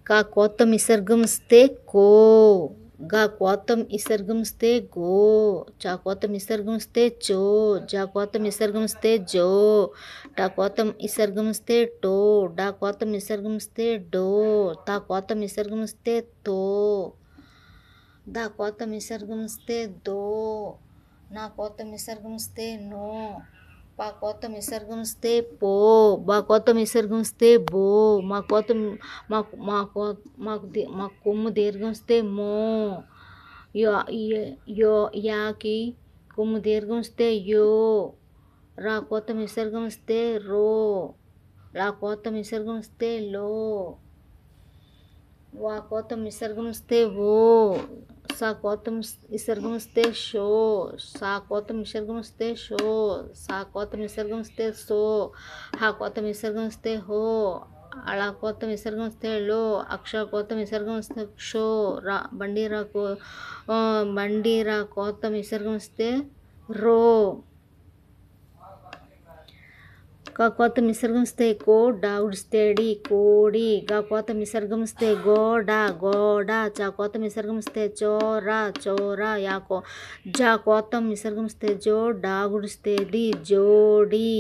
కా కోతం విసర్గం ఇస్తే కో, గా కోతం విసర్గం ఇస్తే గో, చా కోతం విసర్గం ఇస్తే చో, జా కోతం విసర్గం ఇస్తే జో, టా కోతం విసర్గం ఇస్తే టో, డా కోతం విసర్గం ఇస్తే డో, తా కోతం విసర్గం ఇస్తే తో, దా కోతం విసర్గం ఇస్తే దో, నా కోతం విసర్గం ఇస్తే నో, పా కోతం విసర్గం ఇస్తే పో, బా కోతం విసర్గం ఇస్తే బో, మా కోతం మాకు కొమ్ము దీర్ఘం ఇస్తే మో, యాకి కొమ్ము దీర్ఘం ఇస్తే యో, రా కోతం విసర్గం ఇస్తే రో, లా కోతం విసర్గం ఇస్తే లో, వా కోతం విసర్గం ఇస్తే ఓ, సా కోతం విసర్గం ఇస్తే షో, సా కోతం విసర్గం ఇస్తే షో, సా కోతం విసర్గం ఇస్తే సో, హా కోతం విసర్గం ఇస్తే హో, అళా కోతం విసర్గం ఇస్తే లో, అక్ష కోతం విసర్గం ఇస్తే క్షో, రా బండి రా కోతం విసర్గం ఇస్తే రో, కా కోతం విసర్గం ఇస్తే కో, డా ఉడిస్తే డి కోడి, గా కోతం విసర్గం ఇస్తే గోడ గోడ, చా కోతం విసర్గం ఇస్తే చోరా చోరా, జా కోతం విసర్గం ఇస్తే జో, డా గుడిస్తే డి జోడి,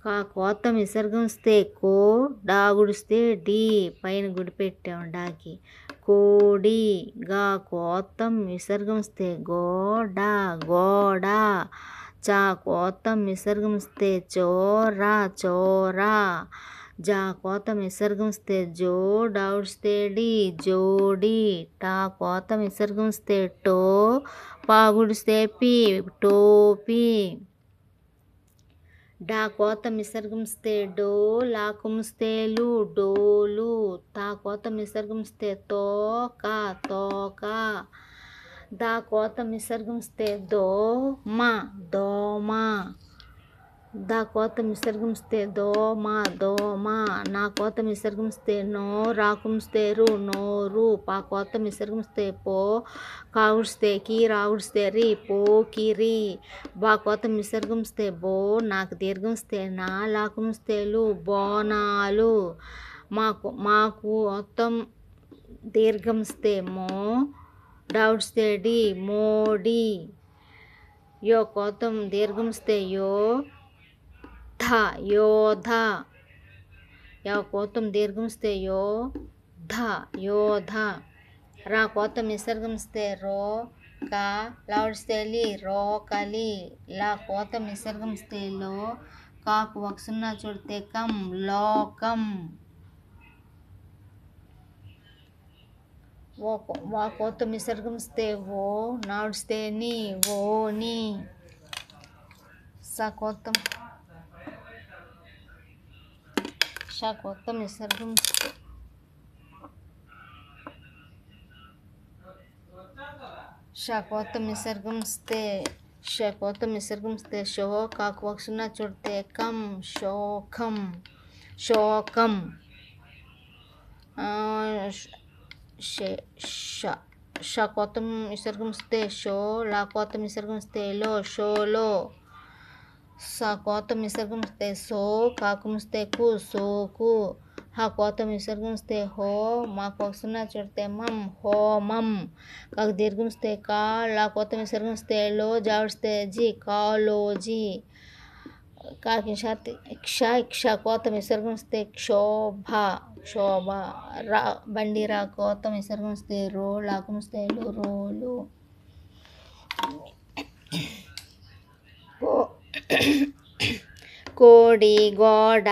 కా కోతం విసర్గం ఇస్తే కో, డా గుడిస్తే డి, పైన గుడి పెట్టాం డాకి, కోడి, గా కోతం విసర్గం ఇస్తే గోడ గోడ, చా కోతం విసర్గం ఇస్తే చోరా చోరా, జా కోతం విసర్గం ఇస్తే జో, డా ఉడిస్తే డి జోడి, టా కోతం విసర్గం ఇస్తే టో, పా గుడిస్తే పి టోపి, డా కోతం విసర్గం ఇస్తే డో, లా కుమిస్తే లు డోలు, తా కోతం విసర్గం ఇస్తే తోక తోక, దా కోతం విసర్గం ఇస్తే దోమ దోమ, దా కోతం విసర్గం ఇస్తే దోమ దోమ, నా కోతం విసర్గం ఇస్తే నో, రా కుమిస్తే రు నోరు, పా కోతం విసర్గం ఇస్తే పో, కా ఉడిస్తే కి, రా ఉడిస్తే రి పోకిరి, బా కోతం విసర్గం ఇస్తే బో, నాకు దీర్ఘం ఇస్తే నా, లా కుమిస్తే లు బోనాలు, మాకు మొత్తం దీర్ఘం ఇస్తే మో, డా ఉడిస్తే డి మోడి, యో కోతం దీర్ఘం ఇస్తే యో ధ యోధ, యా కోతం దీర్ఘం ఇస్తే యో ధ యోధ, రా కోతం విసర్గం ఇస్తే రో కా, లా ఉడిస్తే లి రోకలి, లా కోతం విసర్గం ఇస్తే లో, కాకు ఒక సున్నా చూడితే కం లోకం, వా కోతం విసర్గం ఇస్తే ఓ, నా ఉడిస్తే ని ఓని, సా కోతం విసర్గం ఇస్తే కోతం విసర్గం ఇస్తే షో, కాకు ఒక సున్నా చూడితే కం శోకం శోకం, ష కోతం విసర్గం ఇస్తే షో, లా కోతం విసర్గం ఇస్తే లో షోలో, సా కోతం విసర్గం ఇస్తే సో, కాకు ఇస్తే కు సోకు, హా కోతం విసర్గం ఇస్తే హో, మాకు ఒక సున్నా చూడితే మం హోమం, కాకు దీర్ఘం ఇస్తే కా, లా కోతం విసర్గం ఇస్తే లో, జా ఉడిస్తే జి కాలోజీ, కాకి ఇక్ష కోతం విసర్గం ఇస్తే క్షోభ శోభ, రా బండి రా కోతం విసర్గం ఇస్తే రో, లాకం ఇస్తే లు రోలు, కోడి గోడ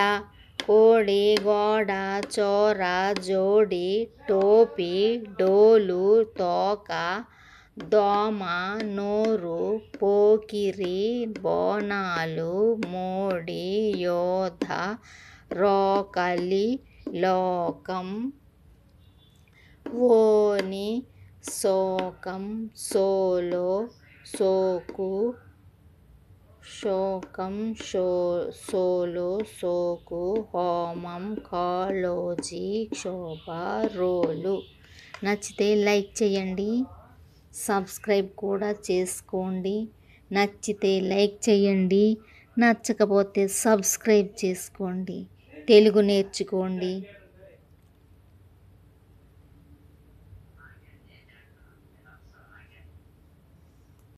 చోర జోడి, టోపీ డోలు తోక, దోమ నోరు, పోకిరి బోనాలు, మోడి యోధ, రోకలి లోకం, ఓని శోకం సోలో సోకు, శోకం సోలో సోకు, హోమం కాలోజీ, క్షోభ రోలు. నచ్చితే లైక్ చేయండి, సబ్స్క్రైబ్ కూడా చేసుకోండి. నచ్చితే లైక్ చేయండి, నచ్చకపోతే సబ్స్క్రైబ్ చేసుకోండి. తెలుగు నేర్చుకోండి.